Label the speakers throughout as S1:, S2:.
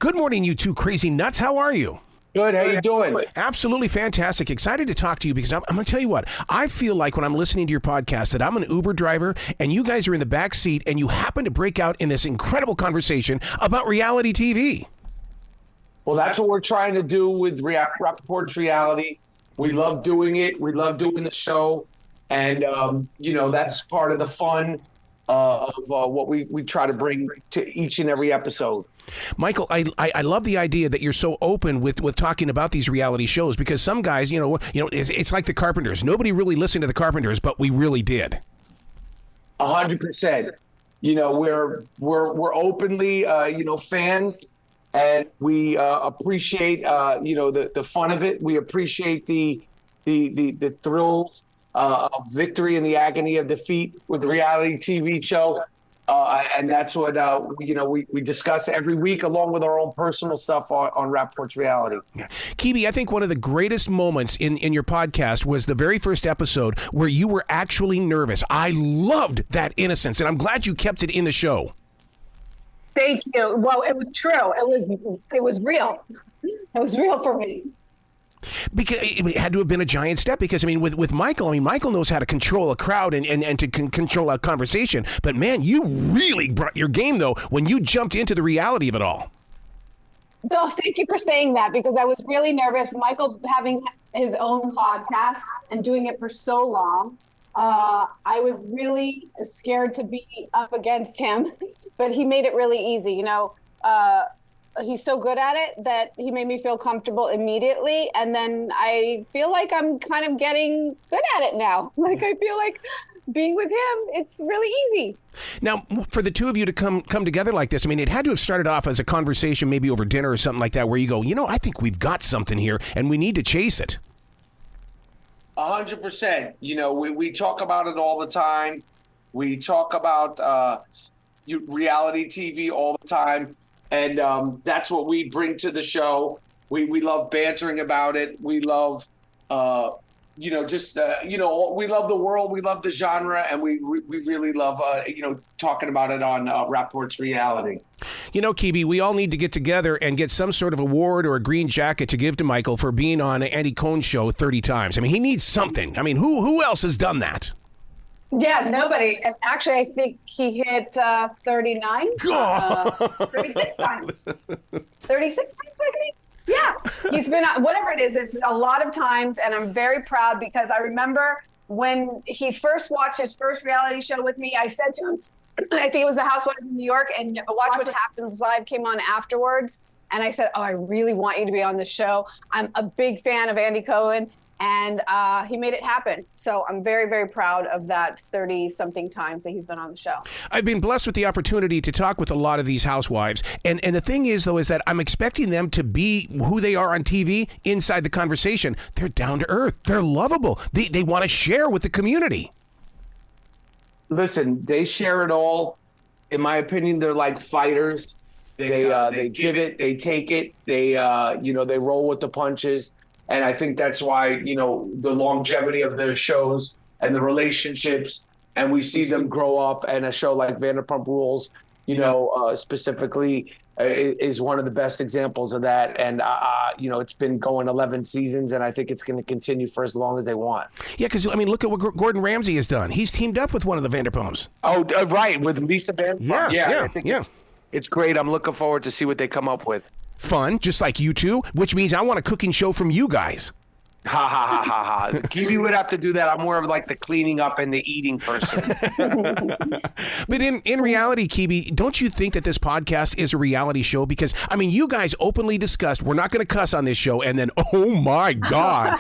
S1: Good morning, you two crazy nuts. How are you?
S2: Good. How you doing?
S1: Absolutely fantastic. Excited to talk to you because I'm going to tell you what. I feel like when I'm listening to your podcast that I'm an Uber driver and you guys are in the back seat and you happen to break out in this incredible conversation about reality TV.
S2: Well, that's what we're trying to do with Rapaport's reality. We love doing it. We love doing the show. And, that's part of the fun of what we try to bring to each and every episode.
S1: Michael, I love the idea that you're so open with talking about these reality shows because some guys, it's like the Carpenters. Nobody really listened to the Carpenters, but we really did.
S2: 100%. We're openly, fans, and we appreciate, the fun of it. We appreciate the thrills of victory and the agony of defeat with the reality TV show. And that's what, we discuss every week along with our own personal stuff on Rapaport's reality.
S1: Yeah. Kebe, I think one of the greatest moments in your podcast was the very first episode where you were actually nervous. I loved that innocence, and I'm glad you kept it in the show.
S3: Thank you. Well, it was true. It was real. It was real for me.
S1: Because it had to have been a giant step because, with Michael, Michael knows how to control a crowd and to control a conversation. But, man, you really brought your game, though, when you jumped into the reality of it all.
S3: Bill, thank you for saying that because I was really nervous. Michael having his own podcast and doing it for so long, I was really scared to be up against him, but he made it really easy. He's so good at it that he made me feel comfortable immediately. And then I feel like I'm kind of getting good at it now. Like, I feel like being with him, it's really easy.
S1: Now, for the two of you to come together like this, it had to have started off as a conversation, maybe over dinner or something like that, where you go, I think we've got something here and we need to chase it.
S2: 100%. We talk about it all the time. We talk about reality TV all the time. And that's what we bring to the show. We love bantering about it. We love, we love the world. We love the genre. And we really love, talking about it on Rapaport's reality.
S1: Kebe, we all need to get together and get some sort of award or a green jacket to give to Michael for being on Andy Cohen's show 30 times. He needs something. Who else has done that?
S3: Yeah, nobody. And actually, I think he hit 39, 36 times. 36 times, I think. Yeah, he's been on, whatever it is, it's a lot of times, and I'm very proud because I remember when he first watched his first reality show with me, I said to him, I think it was The Housewives of New York, and Watch What Happens Live came on afterwards, and I said, I really want you to be on the show. I'm a big fan of Andy Cohen. And he made it happen. So I'm very, very proud of that 30-something times that he's been on the show.
S1: I've been blessed with the opportunity to talk with a lot of these housewives. And the thing is, though, is that I'm expecting them to be who they are on TV inside the conversation. They're down to earth. They're lovable. They want to share with the community.
S2: Listen, they share it all. In my opinion, they're like fighters. They give it, they take it, they roll with the punches. And I think that's why, the longevity of their shows and the relationships, and we see them grow up. And a show like Vanderpump Rules, specifically, is one of the best examples of that. And, it's been going 11 seasons, and I think it's going to continue for as long as they want.
S1: Yeah, because, look at what Gordon Ramsay has done. He's teamed up with one of the Vanderpumps.
S2: Oh, right, with Lisa Vanderpump.
S1: Yeah,
S2: I think it's great. I'm looking forward to see what they come up with.
S1: Fun, just like you two, which means I want a cooking show from you guys.
S2: Ha, ha, ha, ha, ha. Kebe would have to do that. I'm more of like the cleaning up and the eating person.
S1: But in reality, Kebe, don't you think that this podcast is a reality show? Because, you guys openly discussed, we're not going to cuss on this show, and then, oh my God.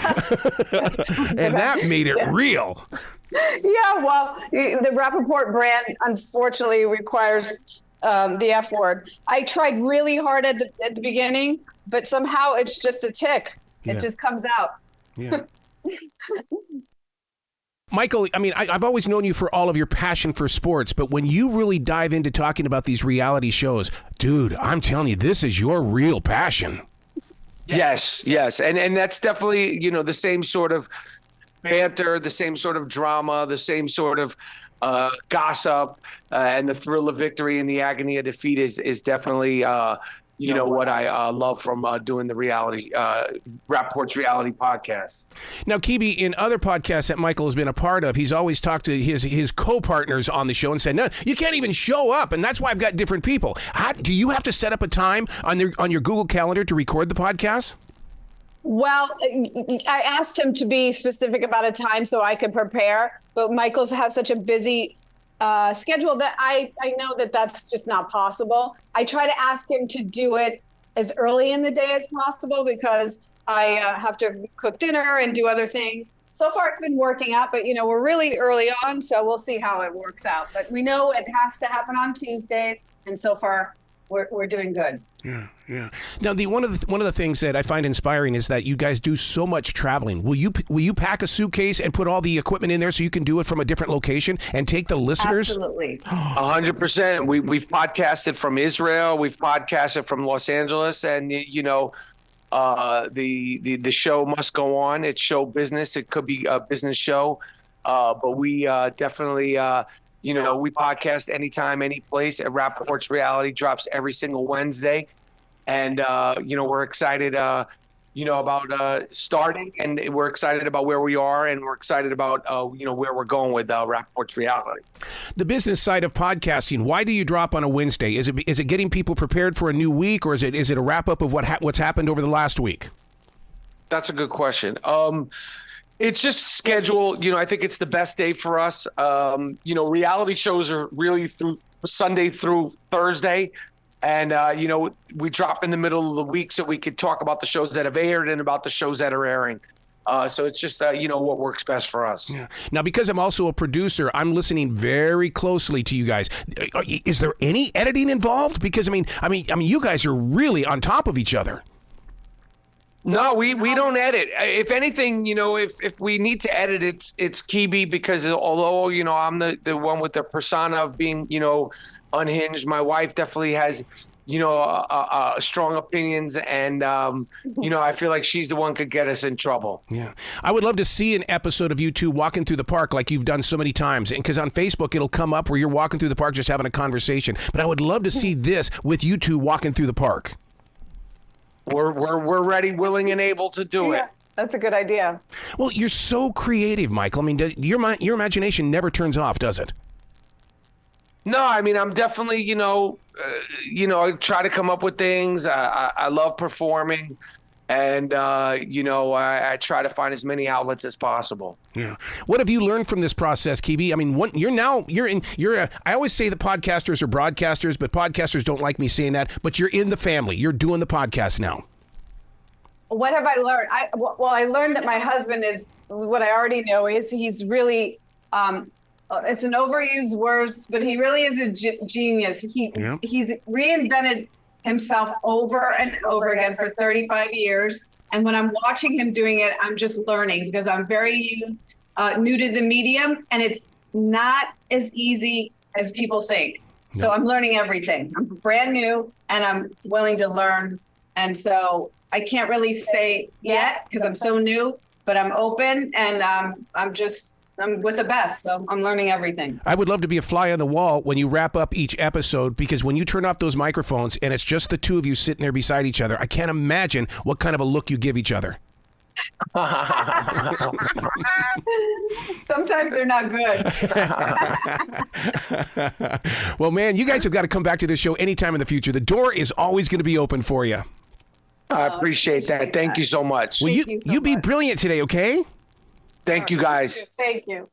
S1: And that made it real.
S3: Yeah, well, the Rapaport brand, unfortunately, requires the F word. I tried really hard at the beginning, but somehow it's just a tick. It just comes out.
S1: Yeah. Michael, I've always known you for all of your passion for sports, but when you really dive into talking about these reality shows, dude, I'm telling you, this is your real passion.
S2: Yes. And that's definitely, the same sort of banter, the same sort of drama, the same sort of gossip, and the thrill of victory and the agony of defeat is definitely what I love from doing the Rapaport's reality podcast.
S1: Now, Kebe, in other podcasts that Michael has been a part of, he's always talked to his co-partners on the show and said, no, you can't even show up, and that's why I've got different people. Do you have to set up a time on your Google Calendar to record the podcast?
S3: Well, I asked him to be specific about a time so I could prepare, but Michael's has such a busy schedule that I know that that's just not possible. I try to ask him to do it as early in the day as possible because I have to cook dinner and do other things. So far, it's been working out, but we're really early on, so we'll see how it works out. But we know it has to happen on Tuesdays, and so far, we're doing good.
S1: Yeah. Now, one of the things that I find inspiring is that you guys do so much traveling. Will you pack a suitcase and put all the equipment in there so you can do it from a different location and take the listeners?
S3: Absolutely.
S2: 100%. We've podcasted from Israel. We've podcasted from Los Angeles, and the show must go on. It's show business. It could be a business show, but we definitely. We podcast anytime, any place. Rapaport's Reality drops every single Wednesday. And, we're excited, about starting. And we're excited about where we are. And we're excited about, where we're going with Rapaport's Reality.
S1: The business side of podcasting, why do you drop on a Wednesday? Is it getting people prepared for a new week? Or is it a wrap-up of what's happened over the last week?
S2: That's a good question. It's just schedule. I think it's the best day for us. Reality shows are really through Sunday through Thursday. And, we drop in the middle of the week so we could talk about the shows that have aired and about the shows that are airing. So it's just, what works best for us.
S1: Yeah. Now, because I'm also a producer, I'm listening very closely to you guys. Is there any editing involved? Because, I mean, you guys are really on top of each other.
S2: No, we don't edit. If anything, if we need to edit, it's Kebe, because although, I'm the one with the persona of being, unhinged, my wife definitely has, strong opinions, and, I feel like she's the one could get us in trouble.
S1: Yeah. I would love to see an episode of you two walking through the park like you've done so many times. And because on Facebook, it'll come up where you're walking through the park just having a conversation. But I would love to see this with you two walking through the park.
S2: We're ready, willing, and able to do it.
S3: That's a good idea.
S1: Well, you're so creative, Michael. I mean, your imagination never turns off, does it?
S2: No, I mean, I'm definitely, I try to come up with things. I love performing, and I try to find as many outlets as possible.
S1: Yeah. What have you learned from this process, Kebe? I mean, I always say that podcasters are broadcasters, but podcasters don't like me saying that. But you're in the family. You're doing the podcast now.
S3: What have I learned? I learned that my husband is what I already know is he's really. It's an overused word, but he really is a genius. He's reinvented himself over and over again for 35 years. And when I'm watching him doing it, I'm just learning because I'm very new to the medium, and it's not as easy as people think. So I'm learning everything. I'm brand new, and I'm willing to learn. And so I can't really say yet because I'm so new, but I'm open, and I'm with the best, so I'm learning everything.
S1: I would love to be a fly on the wall when you wrap up each episode, because when you turn off those microphones and it's just the two of you sitting there beside each other, I can't imagine what kind of a look you give each other.
S3: Sometimes they're not good.
S1: Well, man, you guys have got to come back to this show anytime in the future. The door is always going to be open for you.
S2: I appreciate that. Thank you so much.
S1: Well, you be brilliant today, okay?
S2: Thank you, guys.
S3: Thank you.